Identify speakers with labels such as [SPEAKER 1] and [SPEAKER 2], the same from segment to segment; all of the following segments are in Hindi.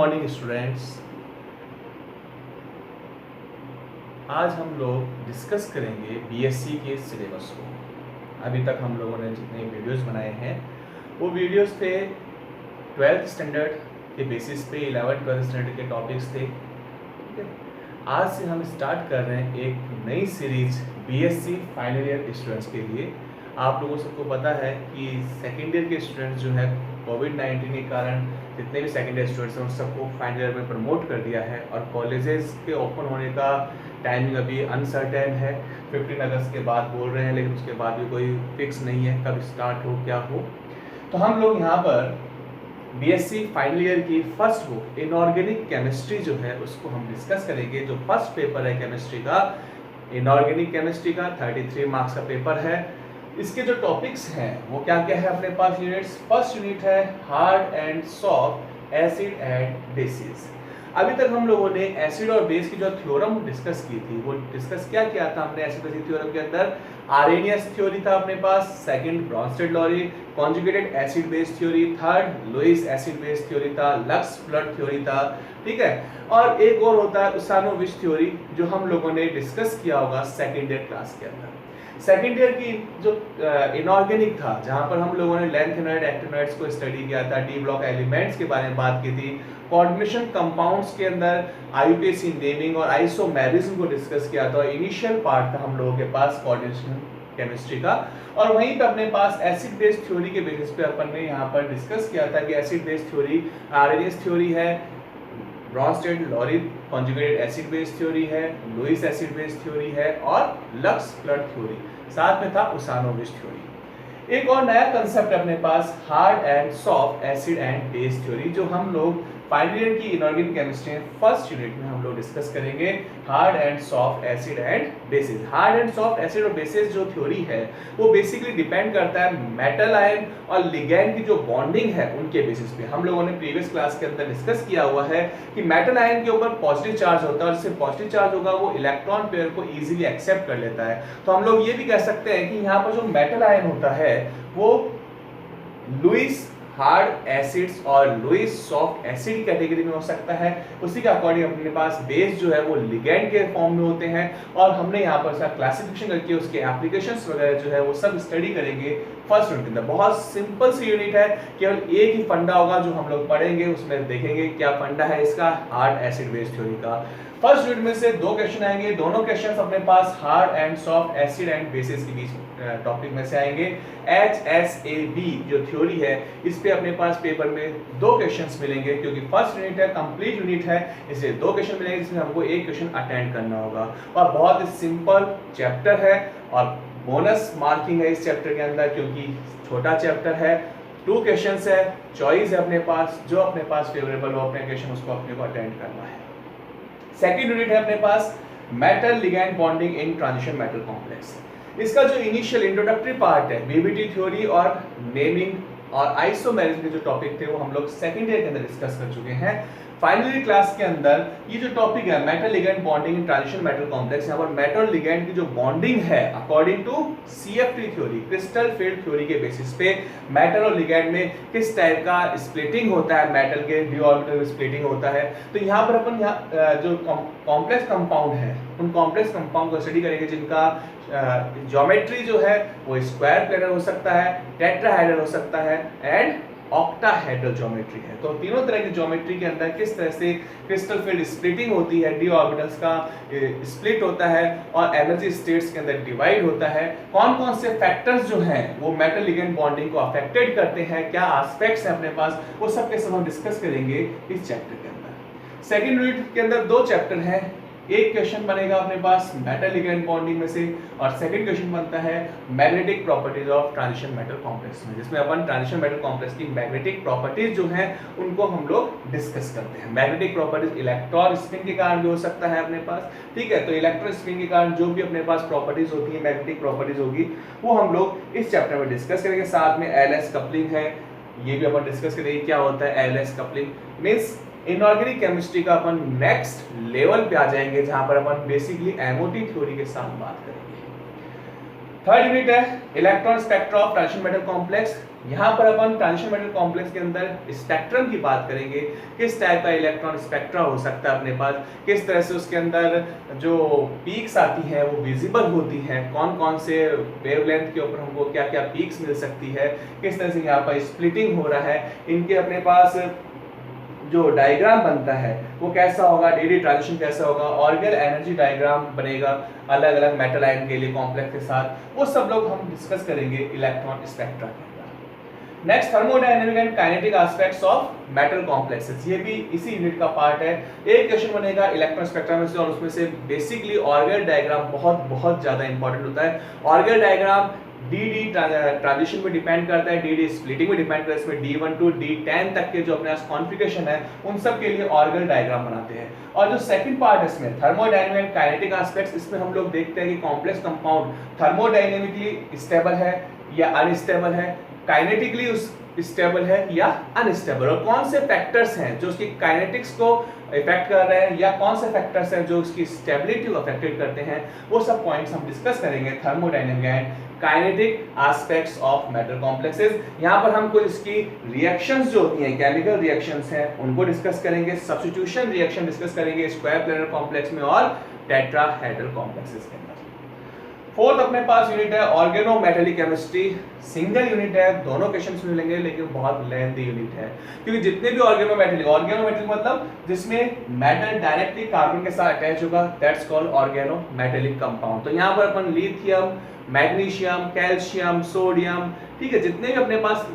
[SPEAKER 1] Morning students. आज हम लोग डिस्कस करेंगे बीएससी के सिलेबस को। अभी तक हम लोगों ने जितने वीडियोस बनाए हैं वो वीडियोस पे 12th स्टैंडर्ड के बेसिस पे 11th-12th स्टैंडर्ड के टॉपिक्स थे। ठीक है, आज से हम स्टार्ट कर रहे हैं एक नई series BSc final year students के लिए। आप लोगों सबको पता है कि सेकेंड ईयर के स्टूडेंट्स जो है कोविड-19 के कारण जितने भी सेकेंड ईयर स्टूडेंट्स हैं उन सबको फाइनल ईयर में प्रमोट कर दिया है और कॉलेजेस के ओपन होने का टाइमिंग अभी अनसर्टेन है। 15 अगस्त के बाद बोल रहे हैं, लेकिन उसके बाद भी कोई फिक्स नहीं है कब स्टार्ट हो क्या हो। तो हम लोग यहाँ पर बीएससी फाइनल ईयर की फर्स्ट बुक इनऑर्गेनिक केमिस्ट्री जो है उसको हम डिस्कस करेंगे। जो फर्स्ट पेपर है केमिस्ट्री का, इनऑर्गेनिक केमिस्ट्री का 33 मार्क्स का पेपर है। इसके जो टॉपिक्स हैं वो क्या क्या है अपने पास यूनिट्स। फर्स्ट यूनिट है hard and soft acid and basis. अभी तक हम लोगों ने एसिड और बेस की जो थ्योरम डिस्कस की थी वो डिस्कस क्या किया था हमने एसिड बेसिस थ्योरम के अंदर। आरेनियस थ्योरी था अपने पास, second Bronsted Lowry conjugated acid base theory, third Lewis acid base theory था, लक्स फ्लड थ्योरी था। ठीक है, और एक और होता है उसानोविच थ्योरी जो हम लोगों ने डिस्कस किया होगा सेकेंड ईयर क्लास के अंदर। सेकेंड ईयर की जो इनऑर्गेनिक था जहां पर हम लोगों ने लैंथेनॉइड एक्टिनॉइड्स को स्टडी किया था, डी ब्लॉक एलिमेंट्स के बारे में बात की थी, कोऑर्डिनेशन कंपाउंड्स के अंदर आईयूपीएसी नेमिंग और आइसोमेरिज्म को डिस्कस किया था। इनिशियल पार्ट था हम लोगों के पास कोऑर्डिनेशन केमिस्ट्री का, और वहीं पे अपने पास एसिड बेस थ्योरी के बेसिस पे अपन ने यहाँ पर डिस्कस किया था कि acid base theory Arrhenius theory है, Bronsted Lowry conjugated acid base theory है, लुईस एसिड बेस थ्योरी है और लक्स फ्लड थ्योरी, साथ में था उसानोविच थ्योरी। एक और नया कंसेप्ट अपने पास hard and soft acid and base theory जो हम लोग फाइनल ईयर की इनऑर्गेनिक केमिस्ट्री फर्स्ट यूनिट में हम लोग डिस्कस करेंगे। Hard and soft acid and bases. Hard and soft acid और बेसिस जो थ्योरी है वो बेसिकली डिपेंड करता है मेटल आयन और लिगैंड की जो बॉन्डिंग है उनके बेसिस पे। हम लोगों ने प्रीवियस क्लास के अंदर डिस्कस किया हुआ है कि मेटल आयन के ऊपर पॉजिटिव चार्ज होता है और जिससे पॉजिटिव चार्ज होगा वो इलेक्ट्रॉन पेयर को इजीली एक्सेप्ट कर लेता है। तो हम लोग ये भी कह सकते हैं कि यहाँ पर जो मेटल आयन होता है वो लुईस हार्ड एसिड्स और लुईस सॉफ्ट एसिड कैटेगरी में हो सकता है। उसी के अकॉर्डिंग अपने पास बेस जो है वो लिगैंड के फॉर्म में होते हैं और हमने यहाँ पर क्लासिफिकेशन करके उसके एप्लीकेशंस वगैरह जो है वो सब स्टडी करेंगे फर्स्ट यूनिट के अंदर। बहुत सिंपल सी यूनिट है, केवल एक ही फंडा होगा जो हम लोग पढ़ेंगे, उसमें देखेंगे क्या फंडा है इसका हार्ड एसिड बेस थ्योरी का। फर्स्ट यूनिट में से दो क्वेश्चन आएंगे, दोनों क्वेश्चंस अपने पास hard and soft acid and bases के बीच टॉपिक में से आएंगे। HSAB जो थ्योरी है इस पे अपने पास पेपर में दो क्वेश्चंस मिलेंगे, क्योंकि फर्स्ट यूनिट है कंप्लीट यूनिट है इसलिए दो क्वेश्चन मिलेंगे जिसमें हमको एक क्वेश्चन अटेंड करना होगा। और बहुत ही सिंपल चैप्टर है और बोनस मार्किंग है इस चैप्टर के अंदर क्योंकि छोटा चैप्टर है। 2 क्वेश्चंस है, चॉइस है अपने पास, जो अपने पास फेवरेबल हो अपने क्वेश्चन उसको अपने को अटेंड करना है। सेकेंड यूनिट है अपने पास metal ligand bonding in transition metal complex. इसका जो इनिशियल इंट्रोडक्टरी पार्ट है बीबीटी थ्योरी और नेमिंग और आइसोमेरिज्म के जो टॉपिक थे वो हम लोग सेकेंड ईयर के अंदर डिस्कस कर चुके हैं। फाइनली क्लास के अंदर ये जो टॉपिक है metal ligand bonding in transition metal complex, यहाँ पर मेटल लिगैंड की जो बॉन्डिंग है according to CFT theory crystal field theory के बेसिस पे मेटल और लिगैंड में किस टाइप का स्प्लिटिंग होता है, मेटल के डी ऑर्बिटल स्प्लिटिंग होता है। तो यहाँ पर अपन जो कॉम्प्लेक्स कंपाउंड है उन कॉम्प्लेक्स कंपाउंड को स्टडी करेंगे जिनका ज्योमेट्री जो है वो स्क्वायर प्लेनर हो सकता है, टेट्राहेड्रल हो सकता है एंड ऑक्टाहेड्रल ज्योमेट्री है। तो तीनों तरह की ज्योमेट्री के अंदर किस तरह से क्रिस्टल फील्ड स्प्लिटिंग होती है, डी ऑर्बिटल्स का स्प्लिट होता है और एनर्जी स्टेट्स के अंदर डिवाइड होता है, कौन कौन से फैक्टर्स जो हैं वो मेटल लिगैंड बॉन्डिंग को अफेक्टेड करते हैं, क्या एस्पेक्ट्स हैं अपने पास, वो सब के सब हम डिस्कस करेंगे इस चैप्टर के अंदर। सेकेंड यूनिट के अंदर दो चैप्टर हैं, एक क्वेश्चन बनेगा अपने पास मेटल लिगैंड बॉन्डिंग में से और सेकंड क्वेश्चन बनता है magnetic properties of transition metal complex में, जिसमें अपन ट्रांजिशन मेटल कॉम्प्लेक्स की मैग्नेटिक प्रॉपर्टीज जो हैं उनको हम लोग डिस्कस करते हैं। मैग्नेटिक प्रॉपर्टीज इलेक्ट्रॉन स्पिन के कारण भी हो सकता है अपने पास, ठीक है। तो इलेक्ट्रॉन स्पिन के कारण जो भी अपने पास प्रॉपर्टीज होती है मैग्नेटिक प्रॉपर्टीज होगी वो हम लोग इस चैप्टर में डिस्कस करेंगे। साथ में एलएस कपलिंग है, ये भी अपन डिस्कस करेंगे क्या होता है LS coupling. Means inorganic chemistry का अपन नेक्स्ट लेवल पे आ जाएंगे जहां पर अपन बेसिकली एमओटी थ्योरी के साथ बात करेंगे। थर्ड यूनिट है electron spectra of transition metal complex. यहाँ पर अपन ट्रांजिशन मेटल कॉम्प्लेक्स के अंदर स्पेक्ट्रम की बात करेंगे, किस टाइप का इलेक्ट्रॉन स्पेक्ट्रा हो सकता है अपने पास, किस तरह से उसके अंदर जो पीक्स आती हैं वो विजिबल होती हैं, कौन कौन से वेवलेंथ के ऊपर हमको क्या क्या पीक्स मिल सकती है, किस तरह से यहाँ पर स्प्लिटिंग हो रहा है, इनके अपने पास जो डायग्राम बनता है वो कैसा होगा, डीडी ट्रांजिशन कैसा होगा, ऑर्गेनल एनर्जी डायग्राम बनेगा अलग अलग मेटल आयन के लिए कॉम्प्लेक्स के साथ, वो सब लोग हम डिस्कस करेंगे इलेक्ट्रॉन स्पेक्ट्रा के अंदर। Next, thermodynamic and kinetic aspects of metal complexes, ये भी इसी यूनिट का पार्ट है। एक क्वेश्चन बनेगा इलेक्ट्रॉन स्पेक्ट्रा में से, और उसमें से बेसिकली ऑर्गेनल डायग्राम बहुत बहुत ज्यादा इंपॉर्टेंट होता है। ऑर्गेनल डायग्राम डी ट्रांजिशन में डिपेंड करता है, डी स्प्लिटिंग में डिपेंड करता है, इसमें D1 to D10 तक के जो अपने पास कॉन्फ़िगरेशन है उन सब के लिए ऑर्गेनल डायग्राम बनाते हैं। और जो सेकंड पार्ट है इसमें थर्मोडायनेमिक एंड काइनेटिक एस्पेक्ट्स, इसमें हम लोग देखते हैं कि कॉम्प्लेक्स कंपाउंड थर्मोडायनेमिकली स्टेबल है या अनस्टेबल है, काइनेटिकली स्टेबल है या अनस्टेबल, और कौन से फैक्टर्स हैं जो उसकी काइनेटिक्स को इफेक्ट कर रहे हैं या कौन से फैक्टर्स हैं जो उसकी स्टेबिलिटी को अफेक्टेड करते हैं, वो सब पॉइंट्स हम डिस्कस करेंगे thermodynamic and kinetic aspects of metal complexes. यहाँ पर हम कुछ इसकी रिएक्शंस जो होती हैं, केमिकल रिएक्शंस हैं, उनको डिस्कस करेंगे, सब्स्टिट्यूशन रिएक्शन डिस्कस करेंगे स्क्वायर प्लेनर कॉम्प्लेक्स में और टेट्राहेड्रल कॉम्प्लेक्सेस के अंदर। फोर्थ अपने पास यूनिट है ऑर्गेनोमेटेलिक केमिस्ट्री, सिंगल यूनिट है, दोनों क्वेश्चंस मिलेंगे लेकिन बहुत लेंथी यूनिट है, क्योंकि जितने भी ऑर्गेनोमेटेलिक मतलब जिसमें मेटल डायरेक्टली कार्बन के साथ अटैच होगा, दैट्स कॉल्ड ऑर्गेनोमेटेलिक कंपाउंड। तो यहाँ पर अपन लिथियम, मैग्नीशियम, कैल्शियम, सोडियम, ठीक है, जितने भी अपने पास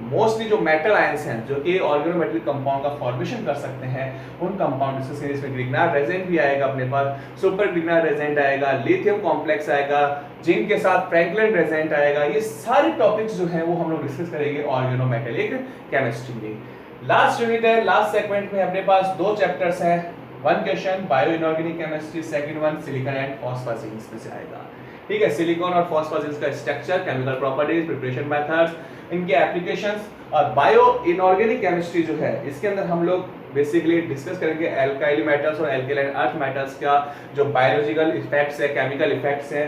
[SPEAKER 1] मोस्टली जो मेटल आयंस हैं जो कि ऑर्गेनोमेटेलिक कंपाउंड का फॉर्मेशन कर सकते हैं, उन कंपाउंड डिस्कस करेंगे। इसमें ग्रिग्नार्ड रेजेंट भी आएगा अपने पास, सुपर ग्रिग्नार्ड रेजेंट आएगा, लिथियम कॉम्प्लेक्स आएगा, जिंक के साथ फ्रैंकलिन रेजेंट आएगा, ये सारे टॉपिक्स जो हैं वो हम लोग डिस्कस करेंगे ऑर्गेनोमेटेलिक केमिस्ट्री में। लास्ट यूनिट है, लास्ट सेगमेंट में अपने पास दो चैप्टर्स हैं, one question bio inorganic chemistry, second one silicon and phosphazenes में से आएगा, ठीक है। सिलिकॉन और फॉस्फोजिंस का structure, chemical properties, preparation methods, इनके एप्लीकेशंस, और बायो इनऑर्गेनिक केमिस्ट्री जो है इसके अंदर हम लोग बेसिकली डिस्कस करेंगे एल्काइल मेटल्स और एल्कलाइन अर्थ मेटल्स का जो बायोलॉजिकल इफेक्ट्स है, केमिकल इफेक्ट्स है,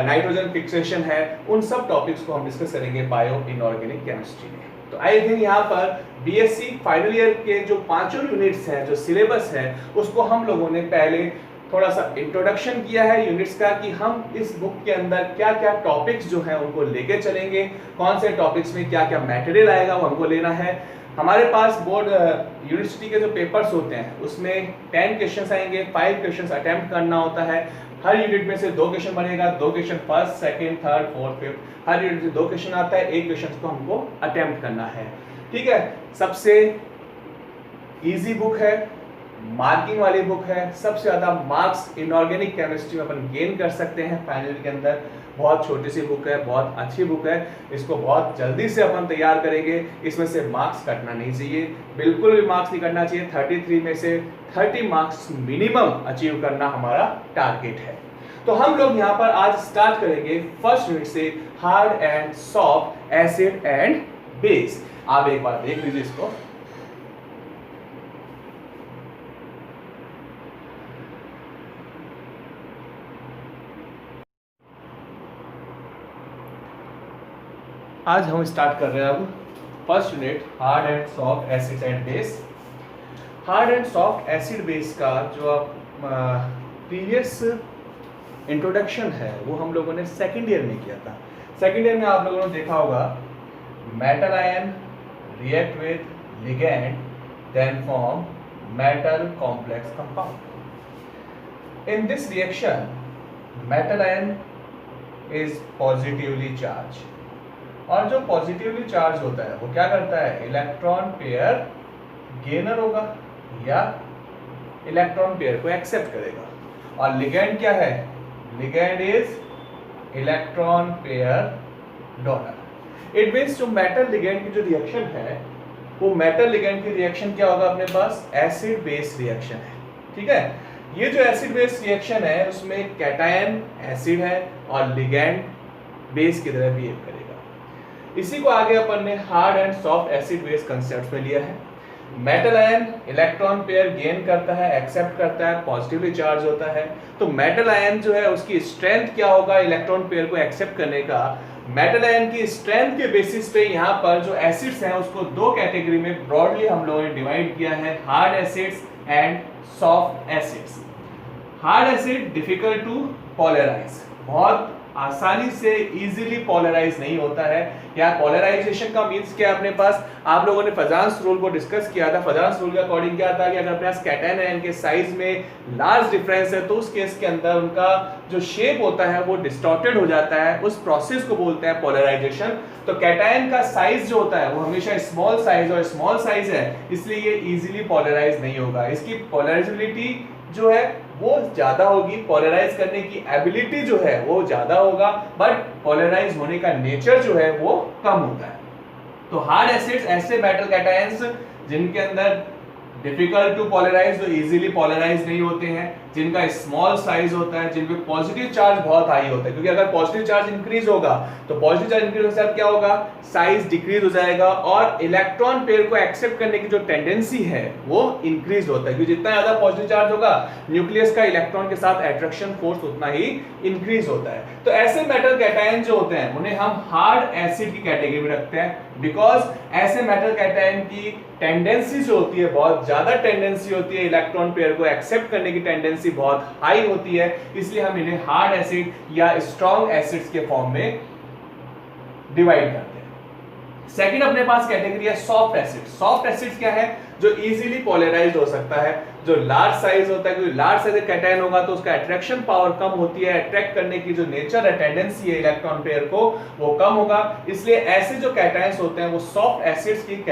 [SPEAKER 1] नाइट्रोजन फिक्सेशन है, उन सब टॉपिक्स को हम डिस्कस करेंगे बायो इनऑर्गेनिक केमिस्ट्री में। तो आई थिंक यहाँ पर बीएससी फाइनल ईयर के जो पांचों यूनिट्स हैं, जो सिलेबस है, उसको हम लोगों ने पहले थोड़ा सा इंट्रोडक्शन किया है यूनिट्स का, कि हम इस बुक के अंदर क्या क्या टॉपिक्स जो हैं उनको लेके चलेंगे, कौन से टॉपिक्स में क्या क्या मटेरियल आएगा वो हमको लेना है। हमारे पास बोर्ड यूनिवर्सिटी के जो पेपर्स होते हैं उसमें 10 क्वेश्चंस आएंगे, 5 क्वेश्चंस अटेम्प्ट करना होता है, हर यूनिट में से 2 क्वेश्चन बनेगा, 2 question first, second, third, fourth, fifth, हर यूनिट से 2 क्वेश्चन आता है, 1 क्वेश्चन को हमको अटेम्प्ट करना है, ठीक है। सबसे इजी बुक है, मार्किंग वाली बुक है, सबसे ज्यादा मार्क्स इनऑर्गेनिक केमिस्ट्री में अपन गेन कर सकते हैं फाइनल के अंदर। बहुत छोटी सी बुक है, बहुत अच्छी बुक है, इसको बहुत जल्दी से अपन तैयार करेंगे, इसमें से मार्क्स कटना नहीं चाहिए, बिल्कुल भी मार्क्स नहीं कटना चाहिए। 33 में से 30 मार्क्स मिनिमम अचीव करना हमारा टारगेट है। तो हम लोग यहाँ पर आज स्टार्ट करेंगे फर्स्ट यूनिट से, hard and soft acid and base. आप एक बार देख लीजिए इसको। आज हम स्टार्ट कर रहे हैं अब first unit, hard and soft acid and base. Hard and soft acid base का जो प्रीवियस इंट्रोडक्शन है वो हम लोगों ने सेकेंड ईयर में किया था। सेकेंड ईयर में आप लोगों ने देखा होगा metal ion react with ligand then form metal complex compound. In this reaction metal ion is positively charge, और जो पॉजिटिवली चार्ज होता है वो क्या करता है, इलेक्ट्रॉन पेयर गेनर होगा या इलेक्ट्रॉन पेयर को एक्सेप्ट करेगा। और लिगैंड क्या है, ligand is electron pair donor. It means जो मेटल लिगैंड की जो रिएक्शन है वो मेटल लिगैंड की रिएक्शन क्या होगा, अपने पास एसिड बेस रिएक्शन है, ठीक है। ये जो एसिड बेस रिएक्शन है उसमें कैटायन एसिड है और लिगैंड बेस की तरह बिहेव करेगा। इसी को आगे अपन ने hard and soft acid base concept में लिया है। Metal ion electron pair gain करता है, एक्सेप्ट करता है, पॉजिटिवली चार्ज होता है। तो मेटल आयन जो है उसकी स्ट्रेंथ क्या होगा इलेक्ट्रॉन पेयर को एक्सेप्ट करने का, मेटल आयन की स्ट्रेंथ के बेसिस पे यहाँ पर जो एसिड्स हैं उसको दो कैटेगरी में ब्रॉडली हम लोगों ने डिवाइड किया है, hard acids and soft acids. Hard acid difficult to polarise, बहुत आसानी से इजीली पोलराइज नहीं होता है। या पोलराइजेशन का मींस क्या है, अपने पास आप लोगों ने फजांस रूल को डिस्कस किया था। फजांस रूल के अकॉर्डिंग क्या था कि अगर अपने पास कैटायन आयन के साइज में लार्ज डिफरेंस है तो उस केस के अंदर उनका जो शेप होता है वो डिस्टॉर्टेड हो जाता है, उस प्रोसेस को बोलते हैं पोलराइजेशन। तो कैटायन का साइज जो होता है वो हमेशा स्मॉल साइज, और स्मॉल साइज है इसलिए ये इजीली पोलराइज नहीं होगा। इसकी पोलराइजेबिलिटी जो है वो ज्यादा होगी, पोलराइज करने की एबिलिटी जो है वो ज्यादा होगा, बट पोलराइज होने का नेचर जो है वो कम होता है। तो हार्ड एसिड्स ऐसे मेटल कैटायंस जिनके अंदर डिफिकल्ट टू पोलराइज, जो इजीली पोलराइज नहीं होते हैं, जिनका स्मॉल साइज होता है, जिन पे पॉजिटिव चार्ज बहुत हाई होता है। क्योंकि अगर पॉजिटिव चार्ज इंक्रीज होगा तो पॉजिटिव चार्ज इंक्रीज होने से क्या होगा, साइज डिक्रीज हो जाएगा और इलेक्ट्रॉन पेयर को एक्सेप्ट करने की जो टेंडेंसी है वो इंक्रीज होता है। क्योंकि जितना ज्यादा पॉजिटिव चार्ज होगा न्यूक्लियस का इलेक्ट्रॉन के साथ अट्रैक्शन फोर्स उतना ही इंक्रीज होता है। तो ऐसे मेटल कैटायन जो होते हैं उन्हें हम हार्ड एसिड की कैटेगरी में रखते हैं, बिकॉज ऐसे मेटल कैटायन की टेंडेंसी जो होती है, बहुत ज्यादा टेंडेंसी होती है, इलेक्ट्रॉन पेयर को एक्सेप्ट करने की टेंडेंसी बहुत हाई होती है, इसलिए हम इन्हें हार्ड एसिड या स्ट्रॉन्ग एसिड्स के फॉर्म में डिवाइड करते हैं। सेकंड अपने पास कैटेगरी है सॉफ्ट एसिड। सॉफ्ट एसिड्स क्या है, जो इजीली पोलराइज्ड हो सकता है, जो लार्ज साइज होता है, क्योंकि लार्ज साइज कैटायन होगा तो उसका अट्रैक्शन पावर कम होती है, अट्रैक्ट करने की जो नेचर है, टेंडेंसी है इलेक्ट्रॉन पेयर को, वो कम होगा। इसलिए ऐसे जो कैटायंस होते हैं वो सॉफ्ट एसिड्स की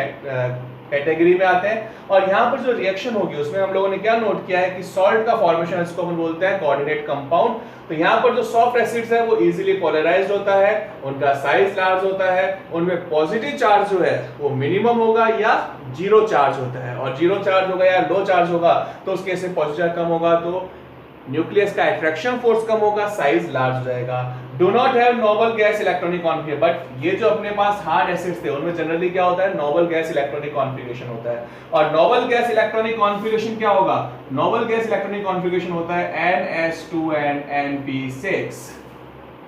[SPEAKER 1] कैटेगरी में आते हैं। और यहाँ पर जो रिएक्शन होगी उसमें हम लोगों ने क्या नोट किया है कि सॉल्ट का फॉर्मेशन, इसको हम बोलते हैं कोऑर्डिनेट कंपाउंड। तो यहाँ पर जो सॉफ्ट एसिड्स है वो इजीली पोलराइज्ड होता है, उनका साइज लार्ज होता है, उनमें पॉजिटिव चार्ज जो है वो मिनिमम होगा या जीरो चार्ज होता है, और जीरो चार्ज होगा या लो चार्ज होगा तो उसके केस में पॉजिटिव चार्ज कम होगा तो न्यूक्लियस का अट्रैक्शन फोर्स कम होगा, साइज लार्ज हो जाएगा। Do not have noble gas electronic configuration, but ये जो अपने पास हार्ड एसिड्स थे उनमें जनरली क्या होता है, नोबल गैस इलेक्ट्रॉनिक कॉन्फिगरेशन होता है। और नोबल गैस इलेक्ट्रॉनिक कॉन्फिगरेशन क्या होगा, नोबल गैस इलेक्ट्रॉनिक कॉन्फिगरेशन होता है NS2 and NP6।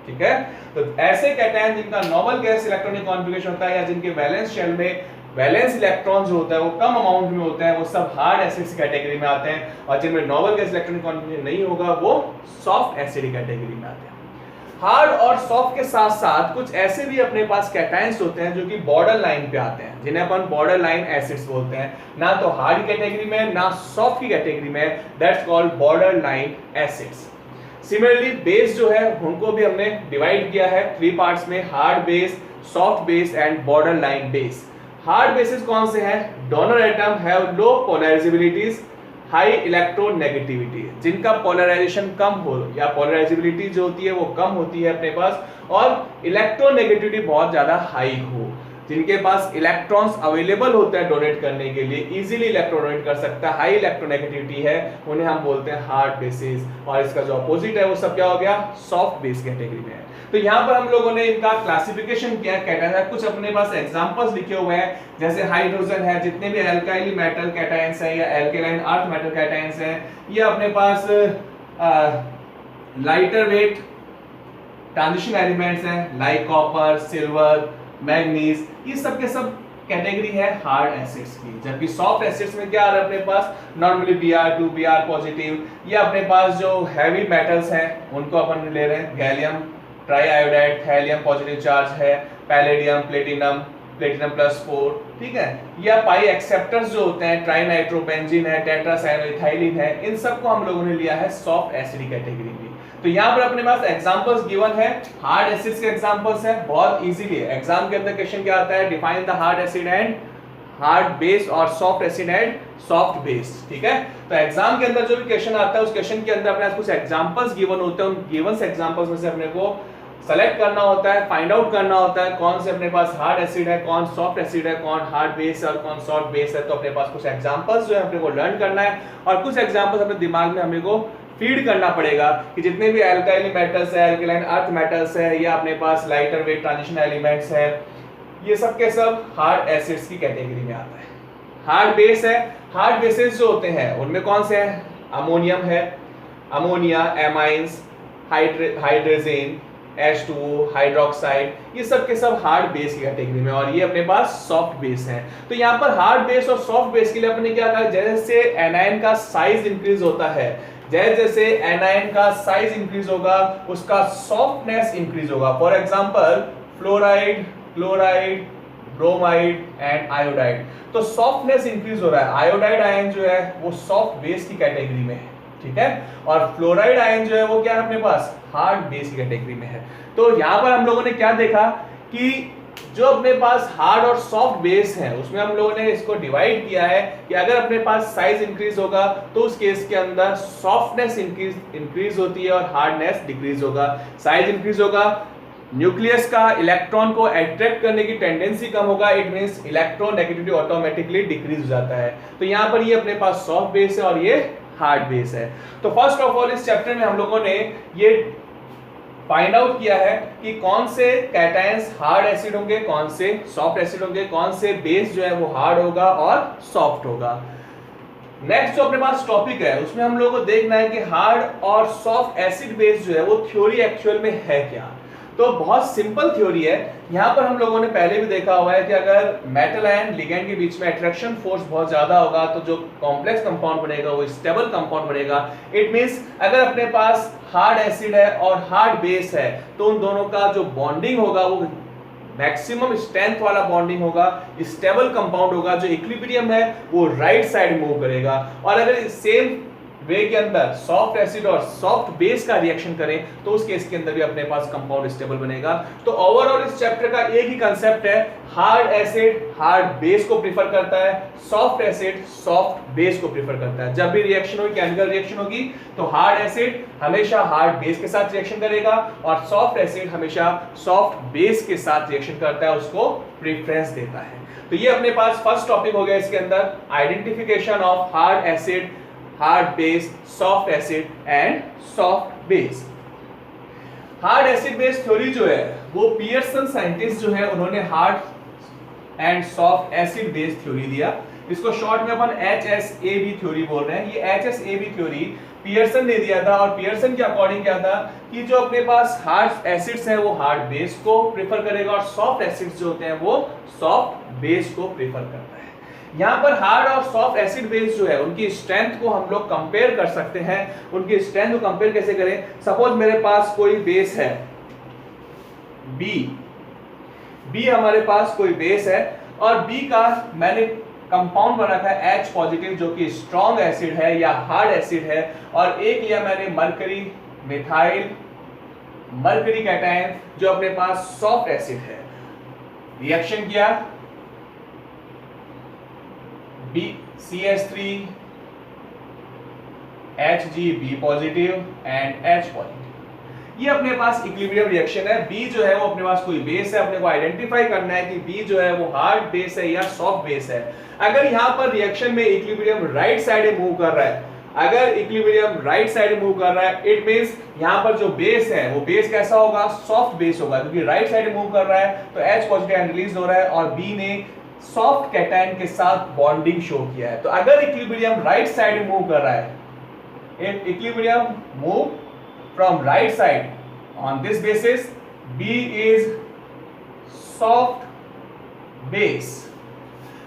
[SPEAKER 1] ठीक है, तो ऐसे कैटायन जिनका नोबल गैस इलेक्ट्रॉनिक कॉन्फिगरेशन होता है या जिनके वैलेंस शेल में वैलेंस इलेक्ट्रॉन जो होता है वो कम अमाउंट में होता है, वो सब हार्ड एसिड्स कैटेगरी में आते हैं। और जिनमें नोबल गैस इलेक्ट्रॉनिक कॉन्फिगरेशन नहीं होगा वो सॉफ्ट एसिड कैटेगरी में आते हैं। हार्ड और सॉफ्ट के साथ साथ कुछ ऐसे भी अपने पास कैटायंस होते हैं जो कि बॉर्डर लाइन पे आते हैं, जिन्हें अपन बॉर्डर लाइन एसिड्स बोलते हैं, ना तो हार्ड कैटेगरी में ना सॉफ्ट की कैटेगरी में, that's called border line acids. Similarly base जो है उनको भी हमने डिवाइड किया है 3 पार्ट्स में, hard base, soft base and border line base. Hard bases कौन से हैं, donor atom have low polarisabilities, high electronegativity, जिनका पोलराइजेशन कम हो या पोलराइजेबिलिटी जो होती है वो कम होती है अपने पास, और इलेक्ट्रोनेगेटिविटी बहुत ज्यादा हाई हो, जिनके पास इलेक्ट्रॉन्स अवेलेबल होते हैं डोनेट करने के लिए, इजीली इलेक्ट्रॉन डोनेट कर सकता है, हाई इलेक्ट्रोनेगेटिविटी है, उन्हें हम बोलते हैं हार्ड बेसिस। और इसका जो अपोजिट है वो सब क्या हो गया, सॉफ्ट बेस कैटेगरी में है। तो यहाँ पर हम लोगों ने इनका क्लासिफिकेशन किया कैटायन, कुछ अपने पास एग्जांपल्स लिखे हुए हैं, जैसे हाइड्रोजन है, जितने भी एल्काइली मेटल कैटायंस हैं या एल्केलाइन अर्थ मेटल कैटायंस हैं, ये अपने पास लाइटर वेट ट्रांजिशन एलिमेंट्स हैं लाइक कॉपर, सिल्वर, मैग्नीज, ये सब के सब कैटेगरी है हार्ड एसिड्स की। जबकि सॉफ्ट एसिड्स में क्या आ रहा है अपने पास, नॉर्मली Br2 Br पॉजिटिव, या अपने पास जो हैवी मेटल्स हैं उनको अपन ले रहे हैं, गैलियम ट्राईआयोडाइड, थैलियम पॉजिटिव चार्ज है, पैलेडियम, प्लेटिनम, प्लेटिनम +4, ठीक है, या पाई एक्सेप्टर्स जो होते हैं, ट्राइनाइट्रोबेंजीन है, टेट्रासाइक्लोइथाइलिन है, इन सबको हम लोगों ने लिया है सॉफ्ट एसिड कैटेगरी में। तो यहाँ पर अपने पास एग्जांपल्स गिवन है, हार्ड एसिड्स के एग्जांपल्स हैं, बहुत इजीली एग्जाम के अंदर क्वेश्चन क्या आता है, define the hard acid and hard base और soft acid and soft base. ठीक है, तो एग्जाम के अंदर जो भी क्वेश्चन आता है उस क्वेश्चन के अंदर अपने पास कुछ एग्जांपल्स गिवन होते हैं, उन गिवन एग्जांपल्स में से अपने को सेलेक्ट करना होता है, फाइंड आउट करना होता है कौन से अपने पास हार्ड एसिड है, कौन सॉफ्ट एसिड है, कौन हार्ड बेस है और कौन सॉफ्ट बेस है। तो अपने पास कुछ एग्जांपल्स जो है अपने को लर्न करना है और कुछ एग्जांपल्स अपने दिमाग में हमें को फीड करना पड़ेगा कि जितने भी एल्काइल मेटल्स है, एल्कलाइन अर्थ मेटल्स है, या अपने पास लाइटर वेट ट्रांजिशन एलिमेंट्स है, ये सब के सब हार्ड एसिड्स की कैटेगरी में आता है। हार्ड बेस है, हार्ड बेसेस जो होते हैं उनमें कौन से हैं, अमोनियम है, ammonia, amines, hydrogen, H2O, hydroxide, ये सब के सब हार्ड बेस की कैटेगरी में, और ये अपने पास सॉफ्ट बेस है। तो यहाँ पर हार्ड बेस और सॉफ्ट बेस के लिए अपने क्या कहा, जैसे एनायन का साइज इंक्रीज होता है, जैसे जैसे एनायन का साइज इंक्रीज होगा उसका सॉफ्टनेस इंक्रीज होगा। For example fluoride, chloride, bromide and iodide, तो सॉफ्टनेस इंक्रीज हो रहा है। आयोडाइड आयन जो है वो सॉफ्ट बेस की कैटेगरी में है, ठीक है, और फ्लोराइड आयन जो है वो क्या है अपने पास, हार्ड बेस की कैटेगरी में है। तो यहां पर हम लोगों ने क्या देखा कि जो अपने पास हार्ड और सॉफ्ट बेस है उसमें हम लोगों ने इसको डिवाइड किया है कि अगर अपने पास साइज इंक्रीज होगा तो उस केस के अंदर सॉफ्टनेस इंक्रीज होती है और हार्डनेस डिक्रीज होगा। साइज इंक्रीज होगा, न्यूक्लियस का इलेक्ट्रॉन को अट्रैक्ट करने की टेंडेंसी कम होगा, it means electron negativity automatically decrease हो जाता है। तो यहां पर ये अपने पास सॉफ्ट बेस है और ये हार्ड बेस है। तो फर्स्ट ऑफ ऑल इस चैप्टर में हम लोगों ने ये फाइंड आउट किया है कि कौन से कैटायंस हार्ड एसिड होंगे, कौन से सॉफ्ट एसिड होंगे, कौन से बेस जो है वो हार्ड होगा और सॉफ्ट होगा। नेक्स्ट जो अपने पास टॉपिक है उसमें हम लोगों को देखना है कि हार्ड और सॉफ्ट एसिड बेस जो है वो थ्योरी एक्चुअल में है क्या। तो बहुत सिंपल थ्योरी है। यहां पर हम लोगों ने पहले भी देखा हुआ है कि अगर मेटल एंड लिगेंड के बीच में अट्रैक्शन फोर्स बहुत ज्यादा होगा तो जो कॉम्प्लेक्स कंपाउंड बनेगा वो स्टेबल कंपाउंड बनेगा। इट मींस अगर अपने पास हार्ड एसिड है और हार्ड बेस है तो उन दोनों का जो बॉन्डिंग होगा वो मैक्सिमम स्ट्रेंथ वाला बॉन्डिंग होगा, स्टेबल कंपाउंड होगा, जो इक्विलिब्रियम है वो राइट साइड मूव करेगा। और अगर सेम वे के अंदर सॉफ्ट एसिड और सॉफ्ट बेस का रिएक्शन करें तो उस केस के अंदर भी अपने पास कंपाउंड स्टेबल बनेगा। तो ओवरऑल इस चैप्टर का एक ही कंसेप्ट है, हार्ड एसिड हार्ड बेस को प्रीफर करता है, सॉफ्ट एसिड सॉफ्ट बेस को प्रीफर करता है। जब भी रिएक्शन होगी, केमिकल रिएक्शन होगी, तो हार्ड एसिड हमेशा हार्ड बेस के साथ रिएक्शन करेगा और सॉफ्ट एसिड हमेशा सॉफ्ट बेस के साथ रिएक्शन करता है, उसको प्रेफरेंस देता है। तो ये अपने पास फर्स्ट टॉपिक हो गया इसके अंदर, identification of hard acid, hard base, soft acid and soft base. Hard acid base theory जो है वो पियर्सन साइंटिस्ट जो है उन्होंने hard and soft acid base theory दिया। इसको शॉर्ट में अपन HSAB थ्योरी बोल रहे हैं। ये HSAB थ्योरी पियर्सन ने दिया था और पियर्सन के अकॉर्डिंग क्या था कि जो अपने पास हार्ड एसिड्स हैं वो हार्ड बेस को प्रेफर करेगा और सॉफ्ट एसिड्स जो होते हैं वो सॉफ्ट बेस को प्रेफर करता है। यहाँ पर हार्ड और सॉफ्ट एसिड बेस जो है उनकी स्ट्रेंथ को हम लोग कंपेयर कर सकते हैं। उनकी स्ट्रेंथ को कंपेयर कैसे करें, सपोज मेरे पास कोई बेस है बी हमारे पास कोई बेस है और बी का मैंने कंपाउंड बना रखा है H पॉजिटिव जो कि स्ट्रॉन्ग एसिड है या हार्ड एसिड है, और एक लिया मैंने मरकरी मिथाइल मरकरी कैटायन जो अपने पास सॉफ्ट एसिड है। रिएक्शन किया CH3 Hg positive and H positive, ये अपने पास इक्विलिब्रियम रिएक्शन है। बी जो है वो अपने पास कोई बेस है, अपने को आइडेंटिफाई करना है कि बी जो है वो हार्ड बेस है या सॉफ्ट बेस है। अगर यहाँ पर रिएक्शन में इक्विलिब्रियम राइट साइड मूव कर रहा है, अगर इक्विलिब्रियम राइट साइड मूव कर रहा है, इट मींस यहाँ पर जो बेस है वो बेस कैसा होगा, सॉफ्ट बेस होगा, क्योंकि राइट साइड मूव कर रहा है तो H पॉजिटिव आयन रिलीज हो रहा है और बी ने सॉफ्ट कैटायन के साथ बॉन्डिंग शो किया है। तो अगर इक्विलिब्रियम राइट साइड मूव कर रहा है, if equilibrium move from right side on this basis B is soft base,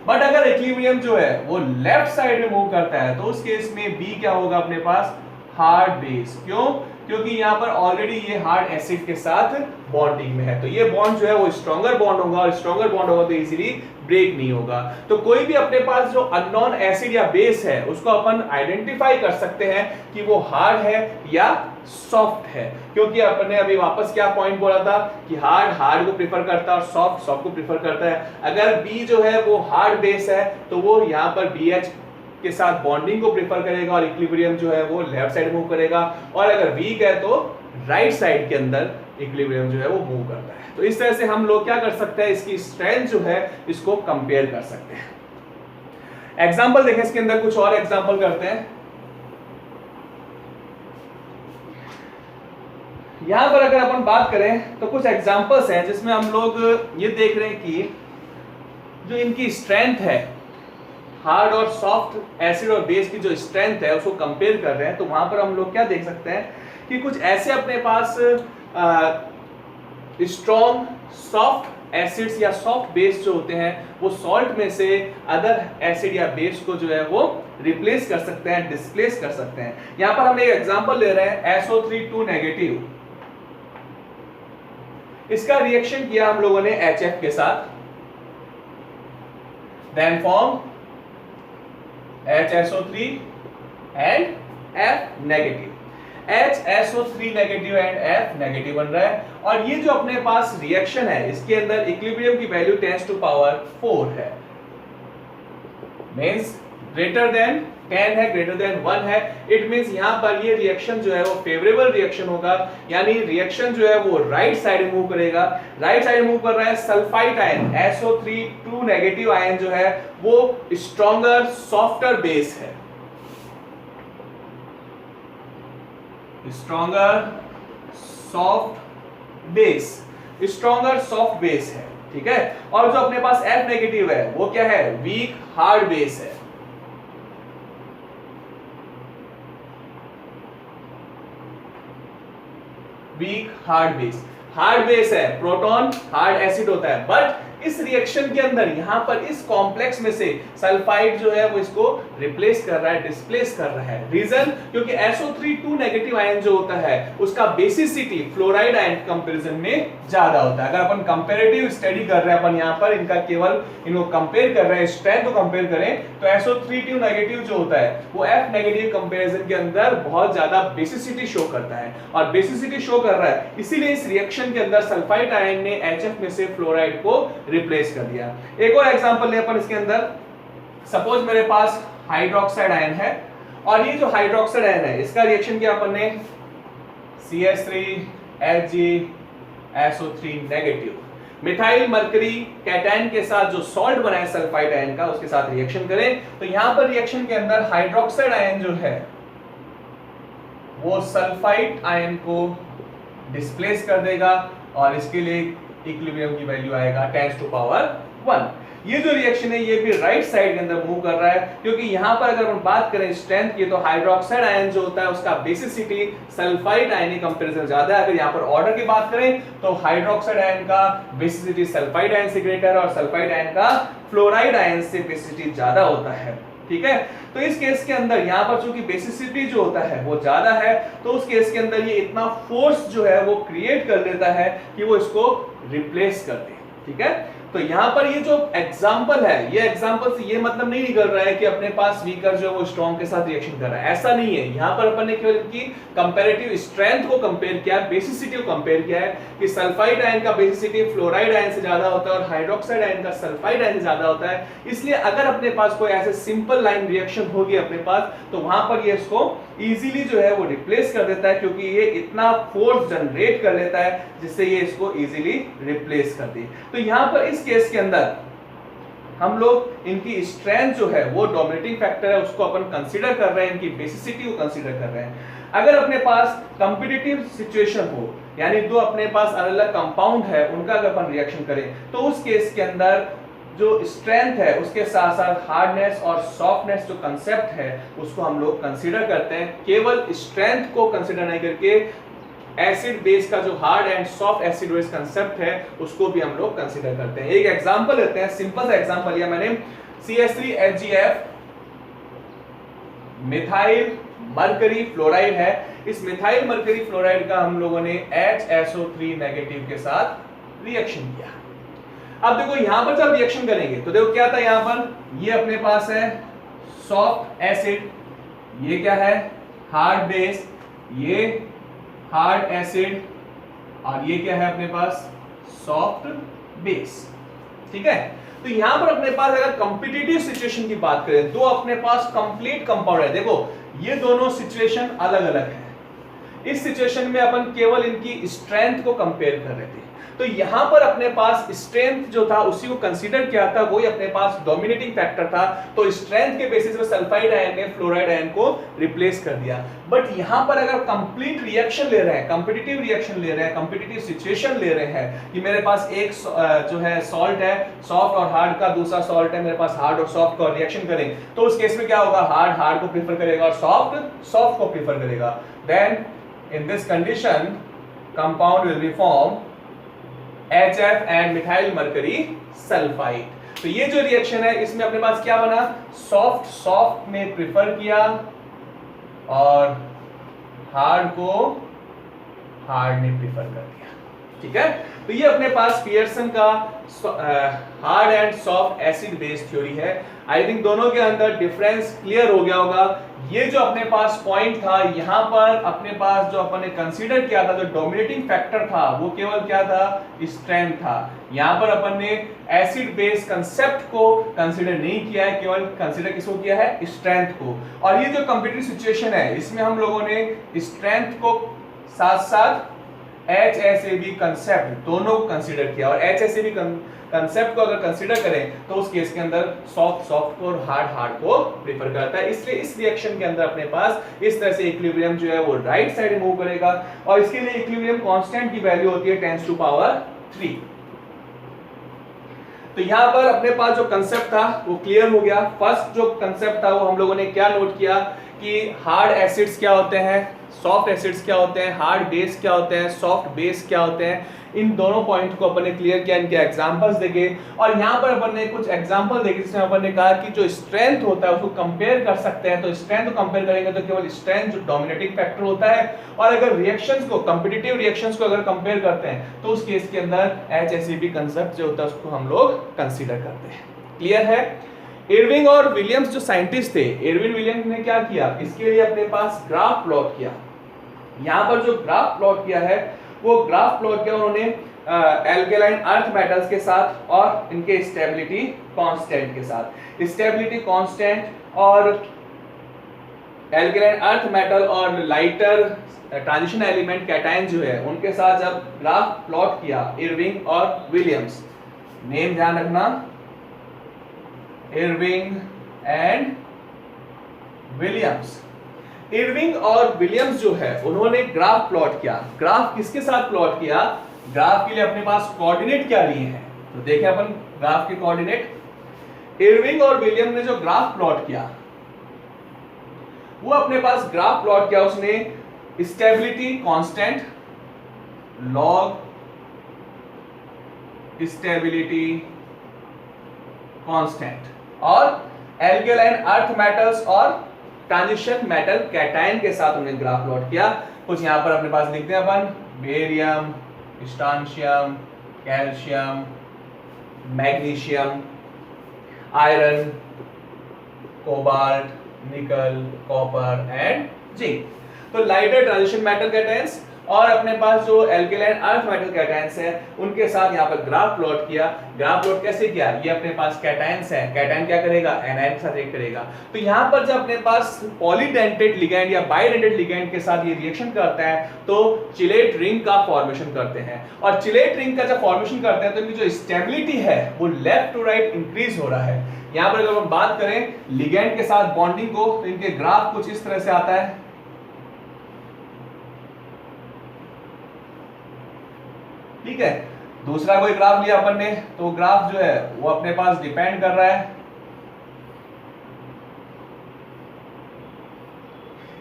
[SPEAKER 1] but अगर इक्विलिब्रियम जो है वो लेफ्ट साइड में मूव करता है तो उस केस में B क्या होगा अपने पास, हार्ड बेस। क्यों, क्योंकि यहाँ पर ऑलरेडी ये हार्ड एसिड के साथ बॉन्डिंग में है, तो ये बॉन्ड जो है वो स्ट्रॉन्गर बॉन्ड होगा और स्ट्रॉन्गर बॉन्ड होगा तो इजीली ब्रेक नहीं होगा। तो कोई भी अपने पास जो अननोन एसिड या बेस है उसको अपन आइडेंटिफाई कर सकते हैं कि वो हार्ड है या सॉफ्ट है, क्योंकि अपने अभी वापस क्या पॉइंट बोला था कि हार्ड को प्रेफर करता है और सॉफ्ट को प्रेफर करता है। अगर बी जो है वो हार्ड बेस है तो वो यहाँ पर BH के साथ बॉन्डिंग को प्रेफर करेगा और इक्विलिब्रियम जो है वो लेफ्ट साइड मूव करेगा, और अगर वीक है तो राइट साइड के अंदर इक्विलिब्रियम जो है वो मूव करता है। तो इस तरह से हम लोग क्या कर सकते हैं, इसकी स्ट्रेंथ जो है इसको कंपेयर कर सकते हैं। एग्जांपल देखें इसके अंदर, कुछ और एग्जांपल करते हैं। यहां पर अगर अपन बात करें तो कुछ एग्जांपल्स हैं जिसमें हम लोग ये देख रहे हैं कि जो इनकी स्ट्रेंथ है, हार्ड और सॉफ्ट एसिड और बेस की जो स्ट्रेंथ है उसको कंपेयर कर रहे हैं। तो वहां पर हम लोग क्या देख सकते हैं कि कुछ ऐसे अपने पास स्ट्रॉन्ग सॉफ्ट एसिड्स या सॉफ्ट बेस जो होते हैं वो सॉल्ट में से अदर एसिड या बेस को जो है वो रिप्लेस कर सकते हैं, डिस्प्लेस कर सकते हैं। यहां पर हम एक एग्जांपल ले रहे हैं SO3 नेगेटिव। इसका रिएक्शन किया हम लोगों ने HF के साथ, then form HSO3 and F negative. HSO3 negative and F negative बन रहा है और ये जो अपने पास रिएक्शन है इसके अंदर इक्विलिब्रियम की वैल्यू 10 टू पावर 4 है, मींस ग्रेटर देन 10 है, ग्रेटर देन 1 है। इट मींस यहां पर ये रिएक्शन जो है वो फेवरेबल रिएक्शन होगा, यानी रिएक्शन जो है वो राइट साइड मूव करेगा। राइट साइड मूव कर रहा है sulphide ion SO3 negative ion जो है वो स्ट्रॉन्गर सॉफ्टर बेस है, stronger soft base, stronger soft base है, ठीक है। और जो अपने पास F नेगेटिव है वो क्या है, वीक हार्ड बेस है। Weak hard base, hard base है, प्रोटॉन हार्ड एसिड होता है, बट इस रिएक्शन के अंदर यहां पर इस कॉम्प्लेक्स में से सल्फाइड जो है वो इसको रिप्लेस कर रहा है, डिस्प्लेस कर रहा है। रीजन, क्योंकि SO3 नेगेटिव आयन जो होता है उसका बेसिसिटी फ्लोराइड आयन कंपैरिजन में ज्यादा होता है। अगर अपन कंपैरेटिव स्टडी कर रहे हैं, अपन यहां पर इनका केवल इनको कंपेयर कर रहे हैं, स्ट्रेंथ को कंपेयर करें तो SO3 नेगेटिव जो होता है वो F नेगेटिव कंपैरिजन के अंदर बहुत ज्यादा बेसिसिटी शो करता है, और बेसिसिटी शो कर रहा है इसीलिए इस रिएक्शन के अंदर सल्फाइड आयन ने HF में से फ्लोराइड को रिप्लेस कर दिया। एक और एग्जांपल ले अपन इसके अंदर, सपोज मेरे पास हाइड्रोक्साइड आयन है और ये जो हाइड्रोक्साइड आयन है इसका रिएक्शन किया अपन ने CH3HgSO3 negative, methyl mercury cation के साथ जो सॉल्ट बना है सल्फाइड आयन का उसके साथ रिएक्शन करें तो यहां पर रिएक्शन के अंदर हाइड्रोक्साइड आयन जो है वो सल्फाइड आयन को डिस्प्लेस कर देगा और इसके लिए इक्विलिब्रियम की वैल्यू आएगा 10 टू पावर 1। ये जो रिएक्शन है ये भी राइट साइड के अंदर मूव कर रहा है, क्योंकि यहां पर अगर हम बात करें स्ट्रेंथ की तो हाइड्रोक्साइड आयन जो होता है उसका बेसिसिटी सल्फाइड आयन की कंपैरिजन ज्यादा है। अगर यहां पर ऑर्डर की बात करें तो हाइड्रोक्साइड आयन का बेसिसिटी सल्फाइड आयन से ग्रेटर है और सल्फाइड आयन का फ्लोराइड आयन से बेसिसिटी ज्यादा होता है, ठीक है। तो इस केस के अंदर यहां पर चूंकि बेसिसिटी जो होता है वो ज्यादा है तो उस केस के अंदर ये इतना फोर्स जो है वो क्रिएट कर लेता है कि वो इसको रिप्लेस कर दे, ठीक है। तो यहां पर ये जो एग्जांपल है, ये एग्जांपल से ये मतलब नहीं निकल रहा है कि अपने पास वीकर जो है वो स्ट्रॉन्ग के साथ रिएक्शन कर रहा है, ऐसा नहीं है। यहां पर अपन ने केवल इनकी कंपैरेटिव स्ट्रेंथ को कंपेयर किया, बेसिसिटी को कंपेयर किया है कि सल्फाइड आयन का बेसिसिटी फ्लोराइड आयन से ज्यादा होता है और हाइड्रोक्साइड आयन का सल्फाइड आयन से ज्यादा होता है। इसलिए अगर अपने पास कोई ऐसे सिंपल लाइन रिएक्शन होगी अपने पास तो वहां पर ये इसको इजीली जो है वो रिप्लेस कर देता है, क्योंकि ये इतना फोर्स जनरेट कर लेता है जिससे ये इसको इजीली रिप्लेस कर दे। तो यहां पर इस केस के अंदर हम लोग इनकी स्ट्रेंथ जो है वो डोमिनेटिंग फैक्टर है उसको अपन कंसीडर कर रहे हैं, इनकी बेसिसिटी को कंसीडर कर रहे हैं। अगर अपने पास कंपीटिटिव सिचुएशन हो, यानी दो अपने पास अलग अलग कंपाउंड है उनका अगर अपन रिएक्शन करें तो उस केस के अंदर जो स्ट्रेंथ है उसके साथ साथ हार्डनेस और सॉफ्टनेस जो कंसेप्ट है उसको हम लोग कंसीडर करते हैं। केवल स्ट्रेंथ को कंसीडर नहीं करके एसिड बेस का जो hard and soft acid base concept है उसको भी हम लोग कंसीडर करते हैं। एक एग्जांपल लेते हैं, सिंपल सा एग्जांपल लिया मैंने, CH3HgF मिथाइल मरकरी फ्लोराइड है। इस मिथाइल मरकरी फ्लोराइड का हम लोगों ने HSO3 नेगेटिव के साथ रिएक्शन किया। अब देखो यहां पर जब रिएक्शन करेंगे तो देखो क्या था, यहां पर ये अपने पास है सॉफ्ट एसिड, ये क्या है हार्ड बेस, ये हार्ड एसिड और ये क्या है अपने पास सॉफ्ट बेस, ठीक है। तो यहां पर अपने पास अगर कॉम्पिटिटिव सिचुएशन की बात करें तो अपने पास कंप्लीट कंपाउंड है। देखो ये दोनों सिचुएशन अलग अलग है, इस सिचुएशन में अपन केवल इनकी स्ट्रेंथ को कंपेयर कर रहे थे। तो यहां पर अपने पास स्ट्रेंथ जो था उसी को कंसीडर किया था, वही अपने पास डोमिनेटिंग फैक्टर था। तो स्ट्रेंथ के बेसिस पे सल्फाइड आयन ने फ्लोराइड आयन को रिप्लेस कर दिया। बट यहां पर अगर कंप्लीट रिएक्शन ले रहे हैं, कॉम्पिटिटिव रिएक्शन ले रहे हैं, कॉम्पिटिटिव सिचुएशन ले रहे हैं कि मेरे पास एक जो है सॉल्ट है सॉफ्ट और हार्ड का, दूसरा सॉल्ट है मेरे पास हार्ड और सॉफ्ट का, रिएक्शन करें तो उस केस में क्या होगा, हार्ड हार्ड को प्रीफर करेगा और सॉफ्ट सॉफ्ट को प्रीफर करेगा। Then in this condition compound will be form HF and methyl mercury sulphide. तो ये जो रिएक्शन है इसमें अपने पास क्या बना, सॉफ्ट ने प्रिफर किया और हार्ड को हार्ड ने प्रिफर कर दिया। ठीक है, तो ये अपने पास पियर्सन का hard and soft acid base theory है। आई थिंक दोनों के अंदर डिफरेंस क्लियर हो गया होगा। ये जो अपने पास पॉइंट था, यहाँ पर अपने पास जो अपन ने कंसीडर किया था, जो डोमिनेटिंग फैक्टर था वो केवल क्या था, स्ट्रेंथ था। यहाँ पर अपन ने एसिड बेस कंसेप्ट को कंसीडर नहीं किया है, केवल कंसीडर किसको किया है, स्ट्रेंथ को। और ये जो कंपीटिटिव सिचुएशन है इसमें हम लोगों ने स्ट्रेंथ को साथ साथ HSAB कंसेप्ट दोनों को कंसीडर किया। और HSAB कंसेप्ट को अगर कंसीडर करें तो उस केस के अंदर सॉफ्ट को और हार्ड को प्रेफर करता है। इसलिए इस रिएक्शन के अंदर अपने पास इस तरह से इक्विलिब्रियम जो है वो राइट साइड मूव करेगा और इसके लिए इक्विलिब्रियम कांस्टेंट की वैल्यू होती है 10⁻3। तो यहां पर अपने पास जो कंसेप्ट था वो क्लियर हो गया। फर्स्ट जो कंसेप्ट था वो हम लोगों ने क्या नोट किया कि हार्ड एसिड्स क्या होते हैं, सॉफ्ट एसिड्स क्या होते हैं, हार्ड बेस क्या होते हैं, सॉफ्ट बेस क्या होते हैं। इन दोनों पॉइंट को अपन ने क्लियर किया, इनके एग्जांपल्स देखे और यहाँ पर अपन ने कुछ एग्जांपल देखे जिसमें अपन ने कहा कि जो स्ट्रेंथ होता है उसको कंपेयर कर सकते हैं। तो स्ट्रेंथ को कंपेयर करेंगे तो केवल स्ट्रेंथ जो डोमिनेटिंग फैक्टर होता है, और अगर रिएक्शंस को, कॉम्पिटिटिव रिएक्शंस को अगर कंपेयर करते हैं तो उस केस के अंदर HSAB कंसेप्ट जो होता है उसको हम लोग कंसीडर करते हैं। क्लियर है। इरविंग और विलियम्स जो साइंटिस्ट थे, इरविन विलियम्स ने क्या किया, इसके लिए अपने पास ग्राफ प्लॉट किया। यहाँ पर जो ग्राफ प्लॉट किया है वो ग्राफ प्लॉट किया उन्होंने एल्केलाइन अर्थ मेटल्स के साथ और इनके स्टेबिलिटी कांस्टेंट के साथ। स्टेबिलिटी कांस्टेंट और एल्केलाइन अर्थ मेटल और लाइटर ट्रांजिशन एलिमेंट कैटायन जो है उनके साथ जब ग्राफ प्लॉट किया इरविंग और विलियम्स, नेम ध्यान रखना, इरविंग एंड विलियम्स। इरविंग और विलियम्स जो है उन्होंने ग्राफ प्लॉट किया। ग्राफ किसके साथ प्लॉट किया, ग्राफ के लिए अपने पास कोऑर्डिनेट क्या लिए हैं, तो देखें अपन ग्राफ के कोऑर्डिनेट। इरविंग और विलियम ने जो ग्राफ प्लॉट किया वो अपने पास ग्राफ प्लॉट किया, उसने stability constant, log stability constant और एल्केलाइन अर्थ मेटल्स और ट्रांजिशन मेटल कैटायन के साथ उन्हें ग्राफ प्लॉट किया। कुछ यहां पर अपने पास लिखते हैं अपन, barium, strontium, calcium, magnesium, iron, cobalt, nickel, copper and zinc. तो लाइटर ट्रांजिशन मेटल कैटायंस और अपने पास जो एल्केलाइन अर्थ मेटल कैटायंस है उनके साथ यहाँ पर ग्राफ प्लॉट किया। ग्राफ प्लॉट कैसे किया, ये अपने पास कैटायंस है, कैटायन क्या करेगा, एनायन के साथ रिएक्ट करेगा। तो यहाँ पर जब अपने पास पॉलीडेंटेड लिगैंड या बाइडेंटेड लिगैंड के साथ ये रिएक्शन करता है तो चिलेट रिंग का फॉर्मेशन करते हैं। और चिलेट रिंग का जब फॉर्मेशन करते हैं तो इनकी जो स्टेबिलिटी है वो लेफ्ट टू राइट इंक्रीज हो रहा है। यहाँ पर अगर हम बात करें लिगैंड के साथ बॉन्डिंग को तो इनके ग्राफ कुछ इस तरह से आता है। ठीक है, दूसरा कोई ग्राफ लिया अपन ने तो ग्राफ जो है वो अपने पास डिपेंड कर रहा है,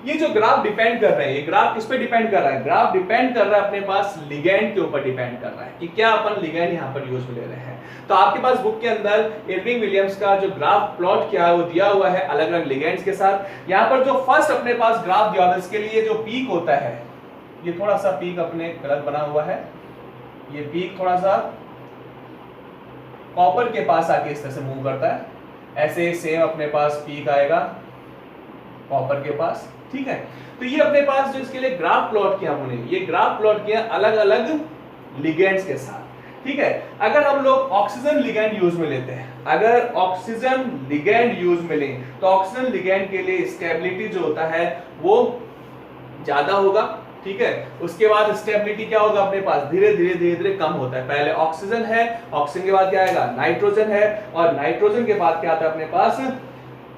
[SPEAKER 1] ये जो ग्राफ डिपेंड कर रहे हैं, ये ग्राफ किस पे डिपेंड कर रहा है, ग्राफ डिपेंड कर रहा है अपने पास लिगैंड के ऊपर डिपेंड कर रहा है कि क्या अपन लिगैंड यहाँ पर यूज में ले रहे हैं। तो आपके पास बुक के अंदर इरविंग विलियम्स का जो ग्राफ प्लॉट किया है वो दिया हुआ है अलग अलग लिगैंड्स के साथ। यहाँ पर जो फर्स्ट अपने पास ग्राफ दिया होता है इसके लिए जो पीक होता है, ये थोड़ा सा पीक अपने गलत बना हुआ है, ये पीक थोड़ा सा कॉपर के पास आके इस तरह से मूव करता है, ऐसे सेम अपने पास पीक आएगा कॉपर के पास। ठीक है, तो ये अपने पास जो इसके लिए ग्राफ प्लॉट किया हमने, ये ग्राफ प्लॉट किया अलग अलग लिगेंड्स के साथ। ठीक है, अगर हम लोग ऑक्सीजन लिगैंड यूज में लेते हैं, अगर ऑक्सीजन लिगैंड यूज में लें तो ऑक्सीजन लिगैंड के लिए स्टेबिलिटी जो होता है वो ज्यादा होगा। ठीक है, उसके बाद स्टेबिलिटी क्या होगा अपने पास, धीरे धीरे कम होता है। पहले ऑक्सीजन है, ऑक्सीजन के बाद क्या आएगा, नाइट्रोजन है, और नाइट्रोजन के बाद क्या आता है अपने पास,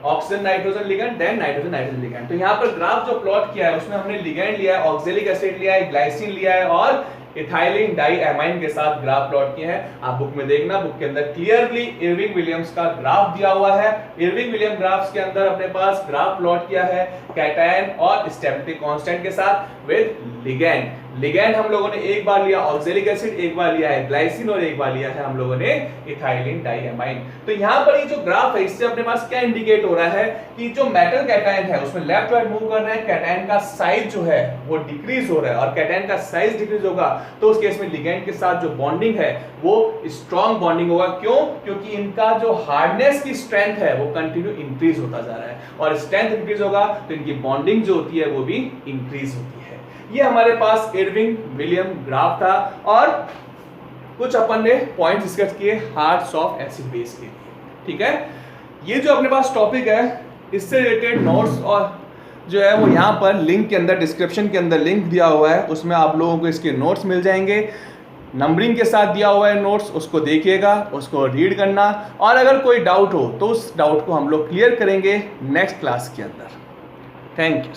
[SPEAKER 1] oxygen nitrogen ligand, then nitrogen nitrogen ligand. तो यहाँ पर ग्राफ जो प्लॉट किया है उसमें हमने लिगैंड लिया है, ऑक्सैलिक एसिड लिया है, ग्लाइसिन लिया है और इथाइलिन डाइएमाइन के साथ ग्राफ प्लॉट किए हैं। आप बुक में देखना, बुक के अंदर क्लियरली इरविंग विलियम्स का ग्राफ दिया हुआ है। इरविंग विलियम ग्राफ्स के अंदर अपने पास ग्राफ प्लॉट किया है कैटायन और स्टेबिलिटी कांस्टेंट के साथ विद लिगैंड। लिगैंड हम लोगों ने एक बार लिया ऑक्सैलिक एसिड, एक बार लिया है ग्लाइसिन और एक बार लिया है हम लोगों ने इथाइलिन डाइएमाइन। तो यहाँ पर ये जो ग्राफ है इससे अपने पास क्या इंडिकेट हो रहा है कि जो मेटल कैटायन है उसमें लेफ्ट राइट मूव कर रहे हैं, कैटायन का साइज जो है वो डिक्रीज हो रहा है और कैटायन का साइज डिक्रीज होगा तो उस केस में लिगैंड के साथ जो बॉन्डिंग है वो स्ट्रॉन्ग बॉन्डिंग होगा। क्यों? क्योंकि इनका जो हार्डनेस की स्ट्रेंथ है वो कंटिन्यू इंक्रीज होता जा रहा है और स्ट्रेंथ इंक्रीज होगा तो इनकी बॉन्डिंग जो होती है वो भी इंक्रीज होती है। ये हमारे पास इरविंग विलियम ग्राफ था और कुछ अपन ने पॉइंट्स डिस्कस किए हार्ड सॉफ्ट एसिड बेस के लिए। ठीक है, ये जो अपने पास टॉपिक है इससे रिलेटेड नोट्स और जो है वो यहाँ पर लिंक के अंदर डिस्क्रिप्शन के अंदर लिंक दिया हुआ है, उसमें आप लोगों को इसके नोट्स मिल जाएंगे। नंबरिंग के साथ दिया हुआ है नोट्स, उसको देखिएगा, उसको रीड करना और अगर कोई डाउट हो तो उस डाउट को हम लोग क्लियर करेंगे नेक्स्ट क्लास के अंदर। Thank you.